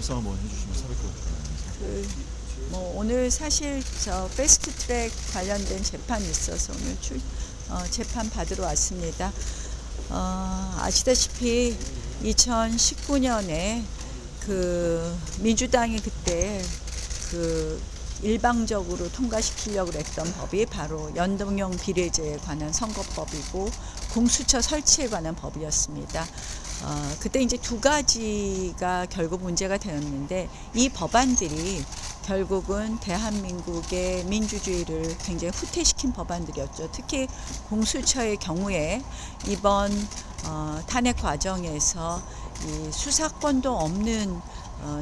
말씀 한번 해주시면 400개 오늘 사실 저 패스트트랙 관련된 재판이 있어서 오늘 재판 받으러 왔습니다. 아시다시피 2019년에 그 민주당이 그때 그 일방적으로 통과시키려고 했던 법이 바로 연동형 비례제에 관한 선거법이고 공수처 설치에 관한 법이었습니다. 그때 이제 두 가지가 결국 문제가 되었는데 이 법안들이 결국은 대한민국의 민주주의를 굉장히 후퇴시킨 법안들이었죠. 특히 공수처의 경우에 이번 탄핵 과정에서 이 수사권도 없는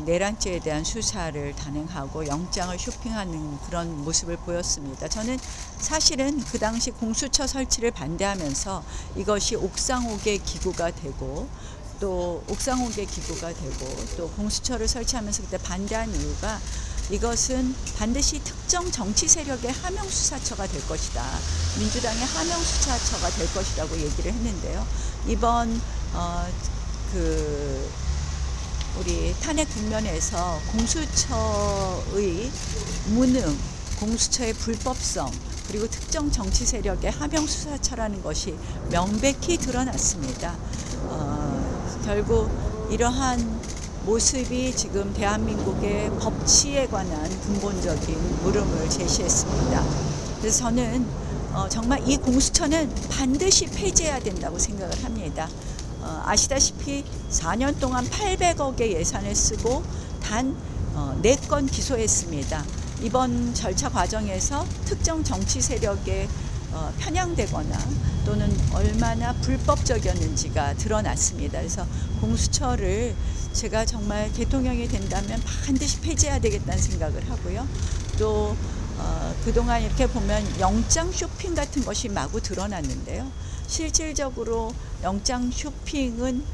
내란죄에 대한 수사를 단행하고 영장을 쇼핑하는 그런 모습을 보였습니다. 저는 사실은 그 당시 공수처 설치를 반대하면서 이것이 옥상옥의 기구가 되고 또 공수처를 설치하면서 그때 반대한 이유가 이것은 반드시 특정 정치 세력의 하명수사처가 될 것이다. 민주당의 하명수사처가 될 것이라고 얘기를 했는데요. 이번 우리 탄핵 국면에서 공수처의 무능, 공수처의 불법성, 그리고 특정 정치 세력의 하명수사처라는 것이 명백히 드러났습니다. 결국 이러한 모습이 지금 대한민국의 법치에 관한 근본적인 물음을 제시했습니다. 그래서 저는 정말 이 공수처는 반드시 폐지해야 된다고 생각을 합니다. 아시다시피 4년 동안 800억의 예산을 쓰고 단 4건 기소했습니다. 이번 절차 과정에서 특정 정치 세력에 편향되거나 또는 얼마나 불법적이었는지가 드러났습니다. 그래서 공수처를 제가 정말 대통령이 된다면 반드시 폐지해야 되겠다는 생각을 하고요. 또 그동안 이렇게 보면 영장 쇼핑 같은 것이 마구 드러났는데요. 실질적으로 영장 쇼핑은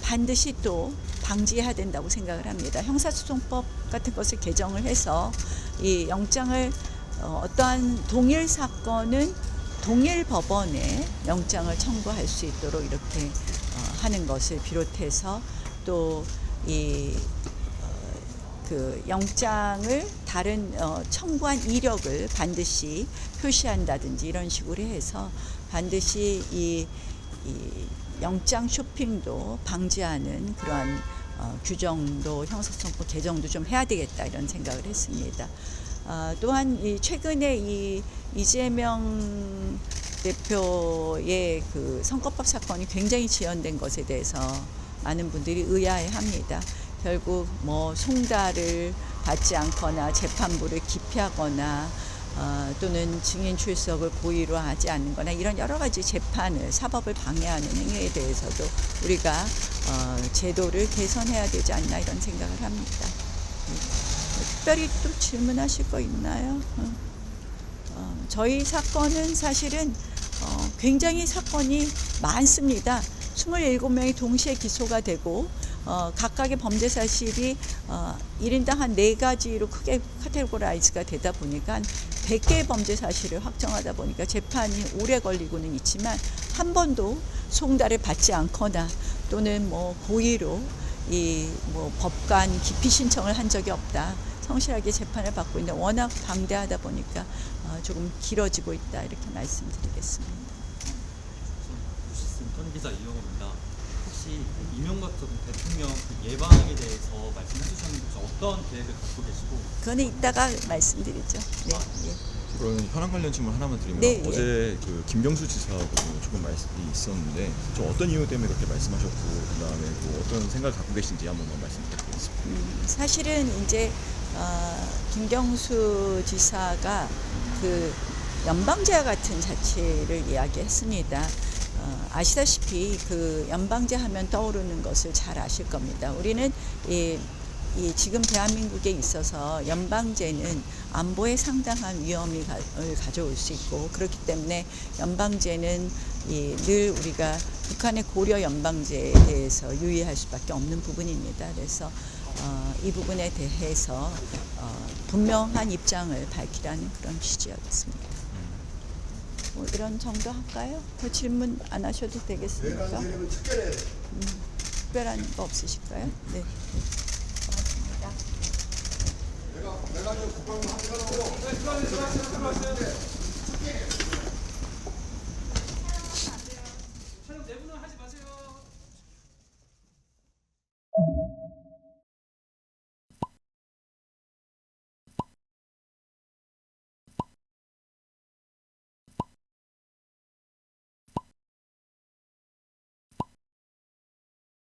반드시 또 방지해야 된다고 생각을 합니다. 형사소송법 같은 것을 개정을 해서 이 영장을 어떠한 동일 사건은 동일 법원에 영장을 청구할 수 있도록 이렇게 하는 것을 비롯해서 또 그 영장을 다른 청구한 이력을 반드시 표시한다든지 이런 식으로 해서 반드시 이 영장 쇼핑도 방지하는 그러한 규정도 형사소송법 개정도 좀 해야 되겠다 이런 생각을 했습니다. 또한 최근에 이재명 대표의 그 선거법 사건이 굉장히 지연된 것에 대해서 많은 분들이 의아해합니다. 결국 송달을 받지 않거나 재판부를 기피하거나 또는 증인 출석을 고의로 하지 않는거나 이런 여러 가지 재판을 사법을 방해하는 행위에 대해서도 우리가 제도를 개선해야 되지 않나 이런 생각을 합니다. 특별히 또 질문하실 거 있나요? 저희 사건은 사실은 굉장히 사건이 많습니다. 27명이 동시에 기소가 되고 각각의 범죄 사실이 1인당 한 4가지로 크게 카테고라이즈가 되다 보니까 100개의 범죄 사실을 확정하다 보니까 재판이 오래 걸리고는 있지만 한 번도 송달을 받지 않거나 또는 고의로 법관 기피 신청을 한 적이 없다. 성실하게 재판을 받고 있는데 워낙 방대하다 보니까 조금 길어지고 있다 이렇게 말씀드리겠습니다. 전 기자 이영호입니다. 혹시 이명박 전 대통령 예방에 대해서 말씀해 주셨는데 어떤 계획을 갖고 계시고? 그거는 이따가 말씀드리죠. 네. 예. 그럼 현안 관련 질문 하나만 드리면 네, 어제 그 김경수 지사하고 조금 말씀이 있었는데 좀 어떤 이유 때문에 그렇게 말씀하셨고 그다음에 또 어떤 생각을 갖고 계신지 한번 말씀드리겠습니다. 사실은 이제 김경수 지사가 그 연방제와 같은 자치를 이야기했습니다. 아시다시피 그 연방제 하면 떠오르는 것을 잘 아실 겁니다. 우리는 지금 대한민국에 있어서 연방제는 안보에 상당한 위험을 가져올 수 있고 그렇기 때문에 연방제는 늘 우리가 북한의 고려 연방제에 대해서 유의할 수밖에 없는 부분입니다. 그래서 이 부분에 대해서 분명한 입장을 밝히라는 그런 취지였습니다. 이런 정도 할까요? 더 질문 안 하셔도 되겠습니까? 특별한 거 없으실까요? 네. 내가 국방부 합의하라고.